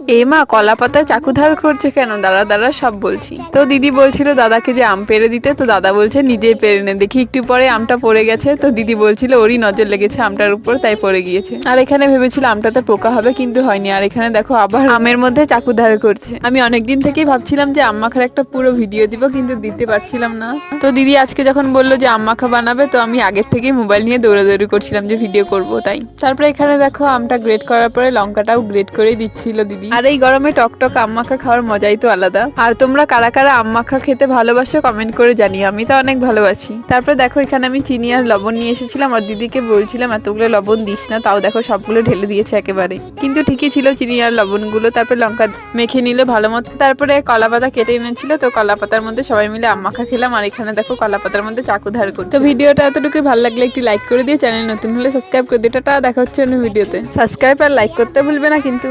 এ মা, কলা পাতায় চাকু ধার করছে কেন? দাঁড়া দাঁড়া, সব বলছি। তো দিদি বলছিল দাদাকে যে আম পেড়ে দিতে, তো দাদা বলছে নিজেই পেড়ে নে। দেখি একটু পরে আমটা পড়ে গেছে, তো দিদি বলছিল ওরই নজর লেগেছে আমটার উপর, তাই পড়ে গিয়েছে। আর এখানে ভেবেছিল আমটাতে পোকা হবে, কিন্তু হয়নি। আর এখানে দেখো আবার আমের মধ্যে চাকু ধার করছে। আমি অনেকদিন থেকেই ভাবছিলাম যে আম মাখার একটা পুরো ভিডিও দিব, কিন্তু দিতে পারছিলাম না। তো দিদি আজকে যখন বললো যে আম মাখা বানাবে, তো আমি আগের থেকেই মোবাইল নিয়ে দৌড়াদৌড়ি করছিলাম যে ভিডিও করব তাই। তারপরে এখানে দেখো আমটা গ্রেট করার পরে লঙ্কাটাও গ্রেট করে দিচ্ছিল দিদি। আর এই গরমে টকটক আম মাখা খাওয়ার মজাই তো আলাদা। আর তোমরা কারা কারা আম মাখা খেতে ভালোবাসো কমেন্ট করে জানিও, আমি তো অনেক ভালোবাসি। তারপরে দেখো এখানে আমি চিনি আর লবণ নিয়ে এসেছিলাম, আর দিদিকে বলছিলাম এতগুলো লবণ দিস না, তাও দেখো সবগুলো ঢেলে দিয়েছে একেবারে। কিন্তু ঠিকই ছিল চিনি আর লবণগুলো। তারপরে লঙ্কা মেখে নিল ভালো মতো। তারপরে কলা পাতা কেটে এনেছিল, তো কলা পাতার মধ্যে সবাই মিলে আম মাখা খেলাম। আর এখানে দেখো কলা পাতার মধ্যে চাকু ধার করছে। তো ভিডিওটা এতটুকু ভালো লাগলে একটি লাইক করে দিয়ে, চ্যানেল নতুন হলে সাবস্ক্রাইব করে দিয়ে। টাটা, দেখা হচ্ছে অন্য ভিডিওতে। সাবস্ক্রাইব আর লাইক করতে ভুলবে না কিন্তু।